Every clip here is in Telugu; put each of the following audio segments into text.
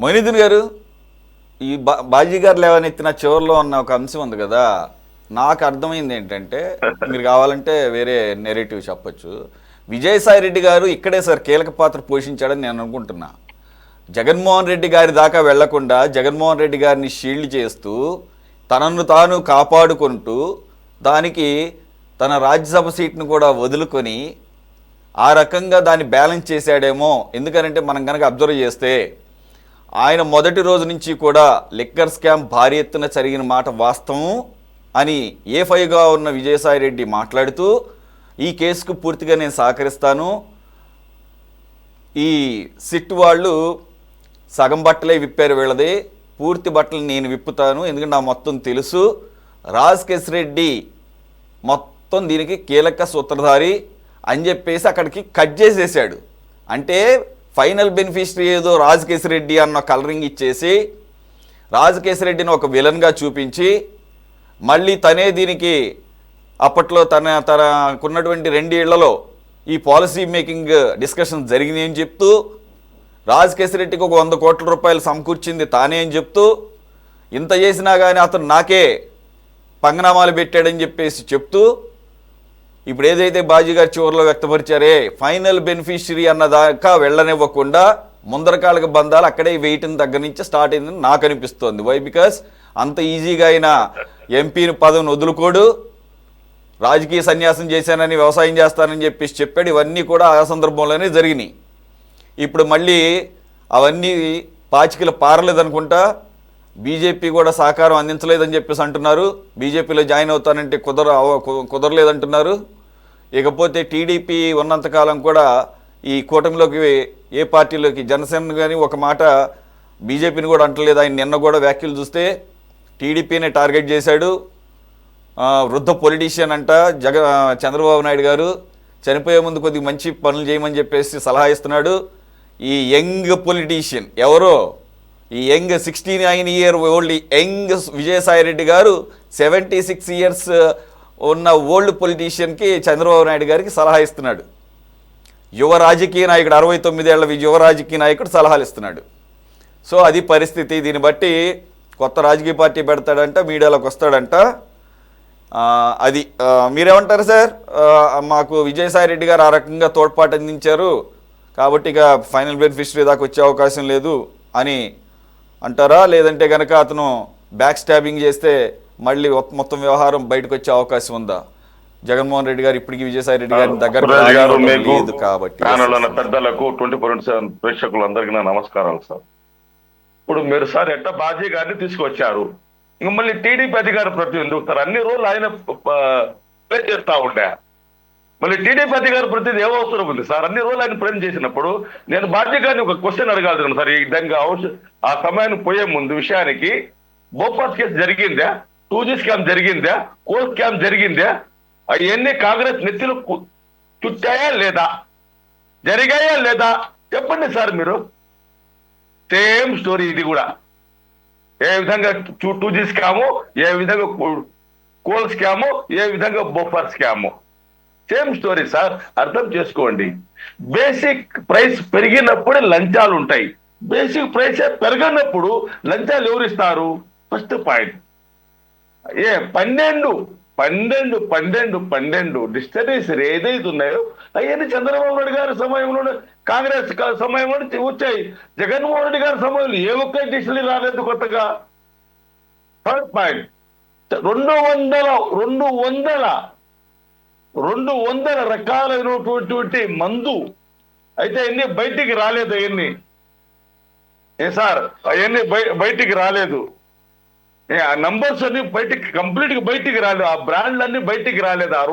మొయినుద్దీన్ గారు, ఈ బాజీ గారు లేవనెత్తిన చివరిలో ఉన్న ఒక అంశం ఉంది కదా, నాకు అర్థమైంది ఏంటంటే, మీరు కావాలంటే వేరే నెరేటివ్ చెప్పొచ్చు. విజయసాయి రెడ్డి గారు ఇక్కడే సార్ కీలక పాత్ర పోషించాడని నేను అనుకుంటున్నా. జగన్మోహన్ రెడ్డి గారి దాకా వెళ్లకుండా జగన్మోహన్ రెడ్డి గారిని షీల్డ్ చేస్తూ తనను తాను కాపాడుకుంటూ దానికి తన రాజ్యసభ సీట్ను కూడా వదులుకొని ఆ రకంగా దాన్ని బ్యాలెన్స్ చేశాడేమో. ఎందుకనంటే మనం కనుక అబ్జర్వ్ చేస్తే ఆయన మొదటి రోజు నుంచి కూడా లిక్కర్ స్కామ్ భారీ ఎత్తున జరిగిన మాట వాస్తవం అని ఏ5గా ఉన్న విజయసాయి రెడ్డి మాట్లాడుతూ ఈ కేసుకు పూర్తిగా నేను సహకరిస్తాను, ఈ సిట్ వాళ్ళు సగం బట్టలే విప్పారు వీళ్ళది, పూర్తి బట్టలు నేను విప్పుతాను ఎందుకంటే నాకు మొత్తం తెలుసు, రాజకేశ్ రెడ్డి మొత్తం దీనికి కీలక సూత్రధారి అని చెప్పేసి అక్కడికి కట్ చేసేసాడు. అంటే ఫైనల్ బెనిఫిషరీ ఏదో రాజకేశ్ రెడ్డి అన్న కలరింగ్ ఇచ్చేసి రాజకేశ్ రెడ్డిని ఒక విలన్గా చూపించి మళ్ళీ తనే దీనికి అప్పట్లో తనకున్నటువంటి 2 ఏళ్లలో ఈ పాలసీ మేకింగ్ డిస్కషన్స్ జరిగినాయి అని చెప్తూ రాజకేశ్ రెడ్డికి ఒక 100 కోట్ల రూపాయలు సమకూర్చింది తానే అని చెప్తూ ఇంత చేసినా కానీ అతను నాకే పంగనామాలు పెట్టాడని చెప్పేసి చెప్తూ ఇప్పుడు ఏదైతే బాజీ గారు చివరిలో వ్యక్తపరిచారే ఫైనల్ బెనిఫిషరీ అన్నదాకా వెళ్ళనివ్వకుండా ముందరకాలకు బంధాలు అక్కడే వేయటం దగ్గర నుంచి స్టార్ట్ అయిందని నాకు అనిపిస్తోంది. వై? బికాస్ అంత ఈజీగా అయినా ఎంపీని పదవిని వదులుకోడు, రాజకీయ సన్యాసం చేశానని వ్యవసాయం చేస్తానని చెప్పేసి చెప్పాడు. ఇవన్నీ కూడా ఆ సందర్భంలోనే జరిగినాయి. ఇప్పుడు మళ్ళీ అవన్నీ పాచికలు పారలేదనుకుంటా, బీజేపీ కూడా సహకారం అందించలేదని చెప్పేసి అంటున్నారు. బీజేపీలో జాయిన్ అవుతానంటే కుదరలేదంటున్నారు. ఇకపోతే టీడీపీ ఉన్నంతకాలం కూడా ఈ కూటమిలోకి ఏ పార్టీలోకి జనసేన కానీ ఒక మాట బీజేపీని కూడా అంటలేదు. ఆయన నిన్న కూడా వ్యాఖ్యలు చూస్తే టీడీపీనే టార్గెట్ చేశాడు. వృద్ధ పొలిటీషియన్ అంట చంద్రబాబు నాయుడు గారు, చనిపోయే ముందు కొద్దిగా మంచి పనులు చేయమని చెప్పేసి సలహా ఇస్తున్నాడు. ఈ యంగ్ పొలిటీషియన్ ఎవరో, ఈ young 69 year old young Vijayasai Reddy గారు 76 years ఉన్న ఓల్డ్ పొలిటీషియన్కి చంద్రబాబు నాయుడు గారికి సలహా ఇస్తున్నాడు. యువ రాజకీయ నాయకుడు, 69 ఏళ్ల యువ రాజకీయ నాయకుడు సలహాలు ఇస్తున్నాడు. సో అది పరిస్థితి. దీన్ని బట్టి కొత్త రాజకీయ పార్టీ పెడతాడంట, మీడియాలోకి వస్తాడంట. అది మీరేమంటారు సార్? మాకు విజయసాయి రెడ్డి గారు ఆ రకంగా తోడ్పాటు అందించారు కాబట్టి ఇక ఫైనల్ బెనిఫిషరీ దాకా వచ్చే అవకాశం లేదు అని అంటారా? లేదంటే కనుక అతను బ్యాక్ స్టాబింగ్ చేస్తే మళ్ళీ మొత్తం వ్యవహారం బయటకు వచ్చే అవకాశం ఉందా? జగన్మోహన్ రెడ్డి గారు ఇప్పటికీ విజయసాయి రెడ్డి గారి దగ్గర లేదు కాబట్టి. పెద్దలకు 24/7 ప్రేక్షకులందరికీ నా నమస్కారాలు సార్. ఇప్పుడు మీరు సార్ ఎట్లా బాజీ గారిని తీసుకొచ్చారు, ఇంక మళ్ళీ టీడీపీ అధికార ప్రతినిధి ఎందుకు సార్? అన్ని రోజులు ఆయన ప్లే చేస్తా ఉండే, మళ్ళీ టీడీపీ అధికార ప్రతినిధి ఏం అవసరం ఉంది సార్? అన్ని రోజులు ఆయన ప్రేమ చేసినప్పుడు నేను బాజీ గారిని ఒక క్వశ్చన్ అడగాల్సిన సార్. ఈ విధంగా ఆ సమయానికి పోయే ముందు విషయానికి బోపాస్ కేసు జరిగిందా, 2G స్కామ్ జరిగిందా, కోల్ స్కామ్ జరిగిందా, అవన్నీ కాంగ్రెస్ నెత్తిలో చుట్టాయా లేదా, జరిగాయా లేదా చెప్పండి సార్ మీరు. సేమ్ స్టోరీ ఇది కూడా. ఏ విధంగా 2G స్కాము, ఏ విధంగా కోల్ స్కాము, ఏ విధంగా Bofors scam, same story sir. అర్థం చేసుకోండి. బేసిక్ ప్రైస్ పెరిగినప్పుడే లంచాలు ఉంటాయి, బేసిక్ ప్రైస్ పెరగనప్పుడు లంచాలు ఎవరిస్తారు? First point. 12 డిస్టరీస్ ఏదైతే ఉన్నాయో అవన్నీ చంద్రబాబు నాయుడు గారి సమయంలో, కాంగ్రెస్ సమయంలో వచ్చాయి. జగన్మోహన్ రెడ్డి గారి సమయంలో ఏ ఒక్క డిస్టరీ రాలేదు కొత్తగా. థర్డ్ పాయింట్, 200 రకాలైనటువంటి మందు అయితే అన్ని బయటికి రాలేదు. అవన్నీ సార్ అవన్నీ బయటికి రాలేదు. ఆ నంబర్స్ అన్ని కంప్లీట్ గా బయటికి రాలేదు. ఆ బ్రాండ్లు అన్ని బయటికి రాలేదు. ఆ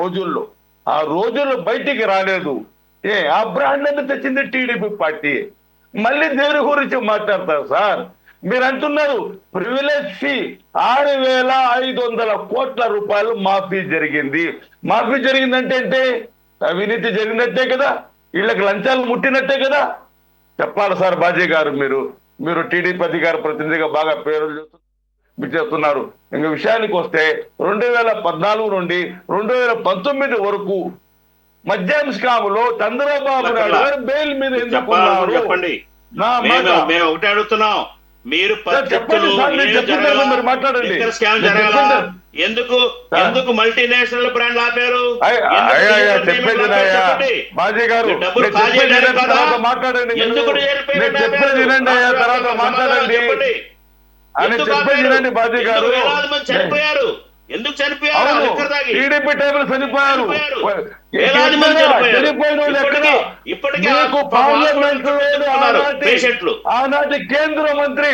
రోజుల్లో బయటికి రాలేదు. ఆ బ్రాండ్ అన్ని తెచ్చింది టీడీపీ పార్టీ. మళ్ళీ దేని గురించి మాట్లాడతారు సార్? మీరు అంటున్నారు ప్రివిలేజ్ ఫీ 6,500 కోట్ల రూపాయలు మాఫీ జరిగింది. మాఫీ జరిగిందంటే అవినీతి జరిగినట్టే కదా, వీళ్ళకి లంచాలు ముట్టినట్టే కదా. చెప్పాలి సార్ బాజీ గారు. మీరు టీడీపీ అధికార ప్రతినిధిగా బాగా పేరు చేస్తున్నారు. ఇంక విషయానికి వస్తే 2014 నుండి 2019 వరకు మద్యం స్కాములో చంద్రబాబు నాయుడు గారు బెయిల్ మీద ఎందుకున్నారు? నా మాట మేము ఒకటి అడుగుతున్నాం, మీరు చెప్పండి సార్, నేను చెప్పింది మీరు మాట్లాడండి. స్కామ్ జరగాలా? ఎందుకు మల్టీనేషనల్ బ్రాండ్ ఆపారు? చెప్పేది బాజీ గారు, మాట్లాడండి. చెప్పేది వినండి అయ్యా, తర్వాత మాట్లాడండి అని చెప్పేది వినండి బాజీ గారు. వేలాది మంది చనిపోయారు. ఎందుకు చనిపోయారు? టీడీపీ టైంలో చనిపోయారు. వేలాది మంది ఆనాటి కేంద్ర మంత్రి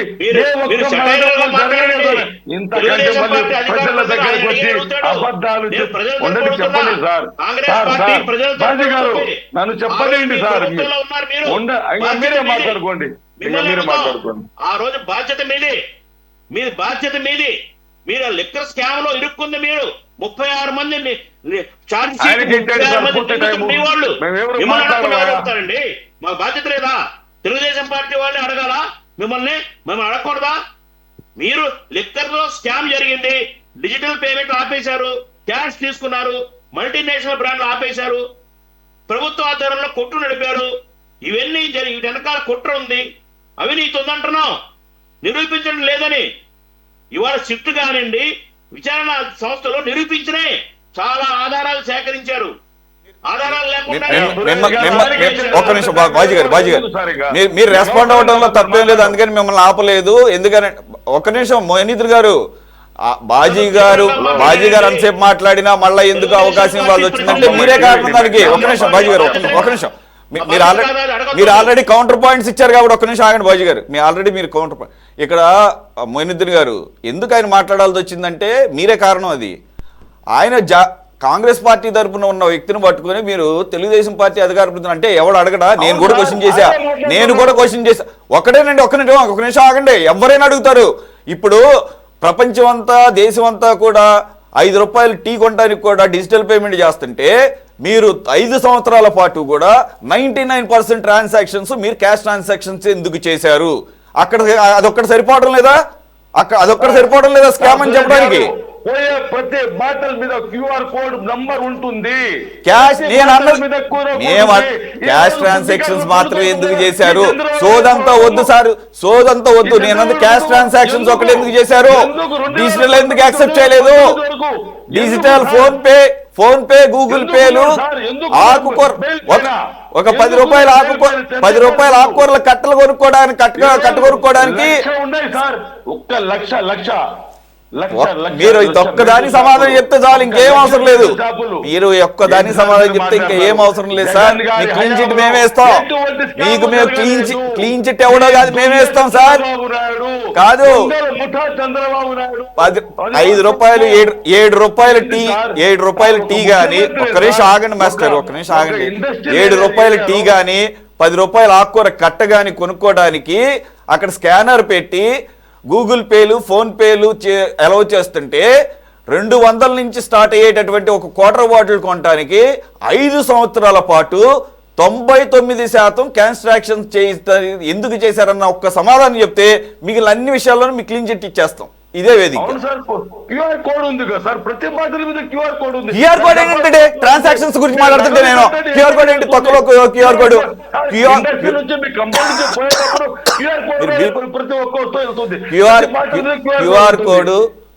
ఇంతకంటే మళ్ళీ ప్రజల దగ్గరకు వచ్చి అబద్ధాలు ఉండదు. చెప్పండి సార్. బాజీ గారు నన్ను చెప్పలేండి సార్. మీరే మాట్లాడుకోండి. ఆ రోజు బాధ్యత మీది, మీ బాధ్యత మీది. మీరు లిక్కర్ స్కామ్ లో ఇరుక్కుంది మీరు. 36 మంది ఛార్జ్ అడుగుతారండి. మాకు బాధ్యత లేదా? తెలుగుదేశం పార్టీ వాళ్ళని అడగాలా? మేము అడగకూడదా? మీరు లిక్కర్ లో స్కామ్ జరిగింది, డిజిటల్ పేమెంట్ ఆపేశారు, క్యాష్ తీసుకున్నారు, మల్టీనేషనల్ బ్రాండ్లు ఆపేశారు, ప్రభుత్వ ఆధ్వర్యంలో కొట్టు నడిపారు. ఇవన్నీ జరిగి వెనకాల కుట్ర ఉంది, అవినీతి ఉందంటున్నాం. నిరూపించడం లేదని ఇవాళ షిఫ్ట్ కానివ్వండి, విచారణ సంస్థలో నిరూపించినాయి. చాలా ఆధారాలు సేకరించారు. ఆధారాలు లేకుండా ఒక్క నిమిషం బాజీ గారు మీరు రెస్పాండ్ అవ్వడంలో తప్పేం లేదు, అందుకని మిమ్మల్ని ఆపలేదు. ఎందుకని ఒక్క నిమిషం మోహినీతులు గారు, బాజీ గారు అంతసేపు మాట్లాడినా మళ్ళీ ఎందుకు అవకాశం ఇవ్వాల్సి వచ్చిందంటే మీరే కారణం దానికి. ఒక్క నిమిషం బాజీ గారు, ఒక్క నిమిషం. మీరు ఆల్రెడీ కౌంటర్ పాయింట్స్ ఇచ్చారు కాబట్టి ఒక్క నిమిషం ఆగండి బాజీ గారు. మీరు కౌంటర్ పాయింట్ ఇక్కడ మొయినుద్దీన్ గారు ఎందుకు ఆయన మాట్లాడాల్సి వచ్చిందంటే మీరే కారణం. అది ఆయన కాంగ్రెస్ పార్టీ తరఫున ఉన్న వ్యక్తిని పట్టుకుని మీరు తెలుగుదేశం పార్టీ అధికార ప్రతినిధి అంటే ఎవడు అడగడా? నేను కూడా క్వశ్చన్ చేశా. ఒక్కటేనండి, ఒక్క నిమిషం ఆగండి. ఎవరైనా అడుగుతారు. ఇప్పుడు ప్రపంచం అంతా దేశం అంతా కూడా 5 రూపాయలు టీ కొనడానికి కూడా డిజిటల్ పేమెంట్ చేస్తుంటే మీరు 5 సంవత్సరాల పాటు కూడా 99% ట్రాన్సాక్షన్స్ మీరు క్యాష్ ట్రాన్సాక్షన్స్ ఎందుకు చేశారు? అక్కడ అదొక్కటి సరిపోవడం లేదా? అదొక్కటి సరిపోవడం లేదా స్కామ్ అని చెప్పడానికి? ప్రతి బాటల్ మీద QR కోడ్ నంబర్ ఉంటుంది. క్యాష్ ట్రాన్సాక్షన్స్ మాత్రమే ఎందుకు చేశారు? సోదంతా వద్దు సార్, సోదంతా వద్దు. నేనంత క్యాష్ ట్రాన్సాక్షన్స్ ఒకటి ఎందుకు చేశారు? డిజిటల్ ఎందుకు యాక్సెప్ట్ చేయలేదు? డిజిటల్ ఫోన్ పే గూగుల్ పేలు ఆకుకూర ఒక 10 రూపాయల ఆకుకూరల కట్టలు కొనుక్కోవడానికి మీరు ఒక్కదాని సమాధానం చెప్తే చాలు, ఇంకేం అవసరం లేదు. మీరు ఒక్కదాని సమాధానం చెప్తే ఇంకా ఏం అవసరం లేదు సార్. మీకు క్లీన్ చిట్ మేమే ఇస్తాం. మీకు మేము క్లీన్ చిట్ ఎవడో కాదు, మేమే ఇస్తాం సార్. కాదు 5 రూపాయలు 7 రూపాయల టీ గాని, ఒక్క నిమిషం ఆగండి మాస్టర్, ఒక్క నిమిషం ఆగండి. 7 రూపాయల టీ గాని 10 రూపాయల ఆకుకూర కట్ట గాని కొనుక్కోవడానికి అక్కడ స్కానర్ పెట్టి గూగుల్ పేలు ఫోన్ పేలు అలౌ చేస్తుంటే 200 నుంచి స్టార్ట్ అయ్యేటటువంటి ఒక క్వార్టర్ బాటిల్ కొనడానికి 5 సంవత్సరాల పాటు 99% క్యాన్స్ట్రాక్షన్ ఎందుకు చేశారన్న ఒక్క సమాధానం చెప్తే మిగిలిన అన్ని విషయాల్లోనూ మీకు క్లీన్ చిట్ ఇచ్చేస్తాం. ఇదే వేదిక. క్యూఆర్ కోడ్ ఉంది కదా సార్, ప్రతి బాటిల్ మీద క్యూఆర్ కోడ్ ఉంది. క్యూఆర్ కోడ్ ఏంటంటే ట్రాన్సాక్షన్స్ గురించి మాట్లాడుతుంటే నేను క్యూఆర్ కోడ్ ఏంటి? తొక్కలో క్యూఆర్ కోడ్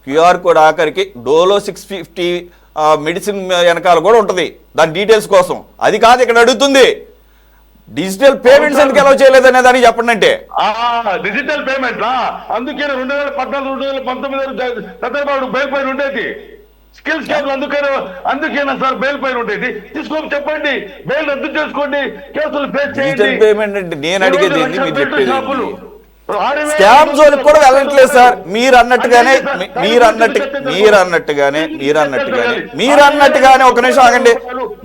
క్యూఆర్ కోడ్ ఆఖరికి డోలో 650 మెడిసిన్ వెనకాల కూడా ఉంటుంది దాని డీటెయిల్స్ కోసం. అది కాదు ఇక్కడ అడుగుతుంది. డిజిటల్ పేమెంట్స్ ఎందుకు ఎలా చేయలేదనే దాన్ని చెప్పండి. అంటే డిజిటల్ పేమెంట్ అందుకే 2014, 2019 చంద్రబాబు బెయిల్ పైన ఉండేది. స్కిల్ స్కామ్ అందుకేనా సార్ బెయిల్ పైన ఉండేది? తీసుకోండి, చెప్పండి, బెయిల్ రద్దు చేసుకోండి, కేసులు ఫేస్ చేయండి. డిజిటల్ పేమెంట్ అంటే నేను అడిగేది ఏంటి, మీరు చెప్పేది స్కామ్ జోన్ కూడా వెళ్ళట్లేదు సార్. మీరు అన్నట్టుగానే ఒక నిమిషం ఆగండి.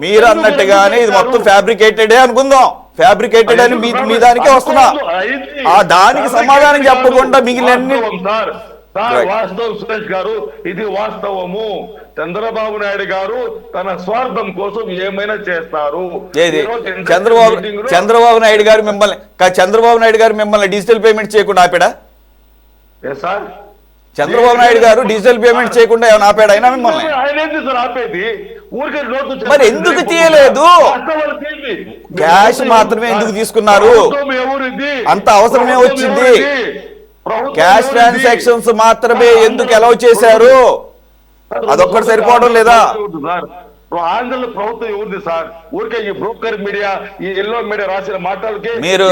మీరు అన్నట్టుగానే ఇది మొత్తం ఫ్యాబ్రికేటెడే అనుకుందాం. ఫ్యాబ్రికేటెడ్ అని మీ దానికే వస్తున్నా. ఆ దానికి సమాధానం చెప్పకుండా మిగిలిన వాస్తవం సురేష్ గారు, ఇది వాస్తవము. చంద్రబాబు నాయుడు గారు తన స్వార్థం కోసం ఏమైనా చేస్తారు. చంద్రబాబు నాయుడు గారు మిమ్మల్ని డిజిటల్ పేమెంట్ చేయకుండా ఆపాడా? సార్ చంద్రబాబు నాయుడు గారు డిజిటల్ పేమెంట్ చేయకుండా ఏమైనా ఆపాడు అయినా మిమ్మల్ని? ఆయన ఏంటి సార్ ఆపేది? ఊరికే నోటు మరి ఎందుకు తీయలేదు? క్యాష్ మాత్రమే ఎందుకు తీసుకున్నారు? అంత అవసరమే వచ్చింది. క్యాష్ ట్రాన్సాక్షన్స్ మాత్రమే ఎందుకు అలౌ చేశారు? అదొక్కటి సరిపోవడం లేదా? ఆంధ్రలో ప్రభుత్వం ఎవరిది సార్? ఊరికే ఈ బ్రోకర్ మీడియా, ఈ ఎల్లో మీడియా రాసిన మాటలకి మీరు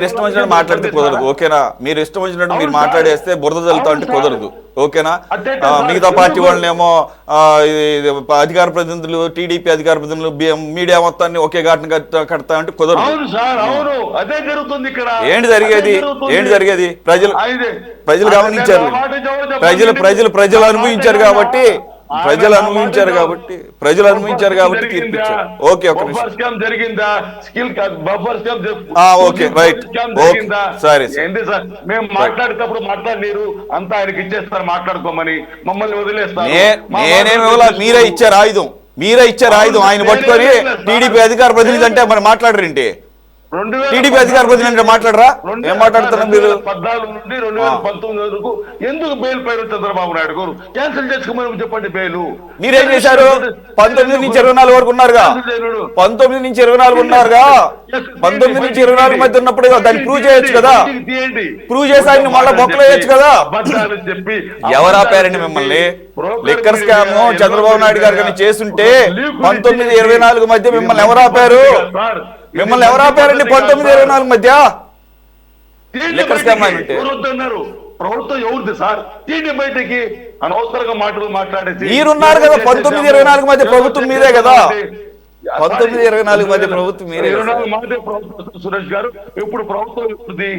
ఇష్టం వచ్చినట్టు మాట్లాడితే కుదరదు, ఓకేనా? మీరు ఇష్టం వచ్చినట్టు మీరు మాట్లాడేస్తే బురద జల్లుతా అంటే కుదరదు, ఓకేనా? మిగతా పార్టీ వాళ్ళనేమో అధికార ప్రతినిధులు, టీడీపీ అధికార ప్రతినిధులు, మీడియా మొత్తాన్ని ఒకే ఘాటన కడతా అంటే కుదరదు. అవును సార్, అవును, అదే జరుగుతుంది ఇక్కడ. ఏంటి జరిగేది? ప్రజలు గమనించారు, ప్రజలు అనుభవించారు కాబట్టి తీర్పిచ్చారు. ఓకే, ఒక నిమిషం. జరిగిందా? Skill buffer scam okay, right, సరే సార్. మేము మాట్లాడేటప్పుడు మాట్లాడలేరు, అంతా ఆయనకి ఇచ్చేస్తారు మాట్లాడుకోమని, మమ్మల్ని వదిలేస్తారు. నేనేమి మీరే ఇచ్చారు ఆయుధం, ఆయన పట్టుకొని టీడీపీ అధికార ప్రతినిధి అంటే మరి మాట్లాడరేంటి? టీడీపీ అధికార ప్రతినిధి అంటే మాట్లాడరా? ఏం మాట్లాడుతున్నారు మీరు? 2014 నుండి 2019 వరకు ఎందుకు బెయిల్ పైన చంద్రబాబు నాయుడు గారు క్యాన్సిల్ చేసుకోమని చెప్పండి బెయిల్. మీరేం చేశారు? 19 నుంచి 24 వరకు ఉన్నారుగా. 19 నుంచి 24 ఉన్నారుగా. 19 నుంచి 24 మధ్య ఉన్నప్పుడు దాన్ని ప్రూవ్ చేయొచ్చు కదా. ప్రూవ్ చేసి ఆయన మళ్ళీ బొక్కలు వేయచ్చు కదా. చెప్పి ఎవరు ఆపారండి మిమ్మల్ని? లిక్కర్ స్కామ్ చంద్రబాబు నాయుడు గారు కానీ చేస్తుంటే 19-24 మధ్య మిమ్మల్ని ఎవరు ఆపారు? 19-24 మధ్య లిక్కర్ స్కామ్ అంటే ప్రభుత్వం ఎవరిది సార్? తీండి బయటకి అనవసరంగా మాటలు మాట్లాడేసి. మీరున్నారు కదా 19-24 మధ్య ప్రభుత్వం మీదే కదా. 19-24 మధ్య ప్రభుత్వం మీరే. 24 మధ్య ప్రభుత్వం సురేష్ గారు. ఇప్పుడు ప్రభుత్వం ఎవరిది?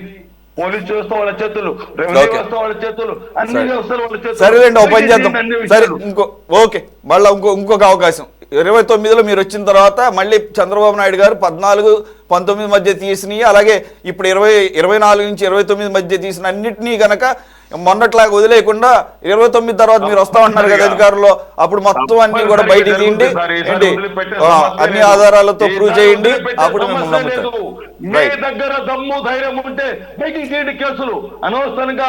పోలీస్ వ్యవస్థ వాళ్ళ చేతులు, రెవెన్యూ వ్యవస్థ వాళ్ళ చేతులు, అన్ని వ్యవస్థలు వాళ్ళ చేతులు. సరేలేండి, ఓ పని చేద్దాం. సరే, ఓకే, మళ్ళీ ఇంకొక అవకాశం. 29లో మీరు వచ్చిన తర్వాత మళ్ళీ చంద్రబాబు నాయుడు గారు 14-19 మధ్య తీసినవి, అలాగే ఇప్పుడు 24 నుంచి 29 మధ్య తీసిన అన్నింటినీ గనక మొన్నట్లాగా వదిలేయకుండా 29 తర్వాత మీరు వస్తా ఉంటున్నారు కదా అధికారులు, అప్పుడు మొత్తం అన్ని కూడా బయటికి తీయండి, ఏంటి అన్ని ఆధారాలతో ప్రూవ్ చేయండి, అప్పుడు మిమ్మల్ని నమ్ముతారు. మీ దగ్గర దమ్ము ధైర్యం ఉంటే బయటికి తీయండి కేసులు. అనవసరంగా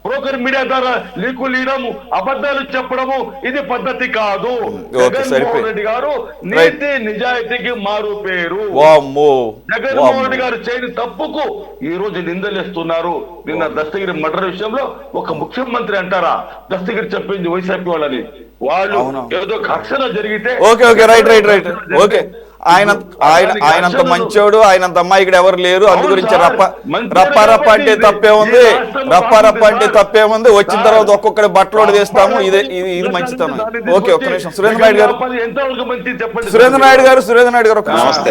బ్రోకర్ మీడియా ద్వారా లీకులు ఇవ్వడము, అబద్ధాలు చెప్పడము ఇది పద్ధతి కాదు. జగన్మోహన్ రెడ్డి గారు నీతి నిజాయితీకి మారు పేరు. జగన్మోహన్ రెడ్డి గారు చేయని తప్పుకు ఈ రోజు నిందలేస్తున్నారు. నిన్న దస్తగిరి మర్డర్ విషయంలో ఒక ముఖ్యమంత్రి అంటారా దస్తగిరి చెప్పింది వైసీపీ వాళ్ళని? వాళ్ళు ఏదో ఘర్షణ జరిగితే ఓకే, ఆయనంత మంచోడు, ఆయనంత అమ్మాయికి ఎవరు లేరు, అందు గురించి రప్ప అంటే తప్పేముంది, వచ్చిన తర్వాత ఒక్కొక్కటి బట్టలోడు వేస్తాము, ఇది మంచితనం. ఓకే, ఒక్క నిమిషం. సురేంద్ర నాయుడు గారు, ఒక నిమిషం.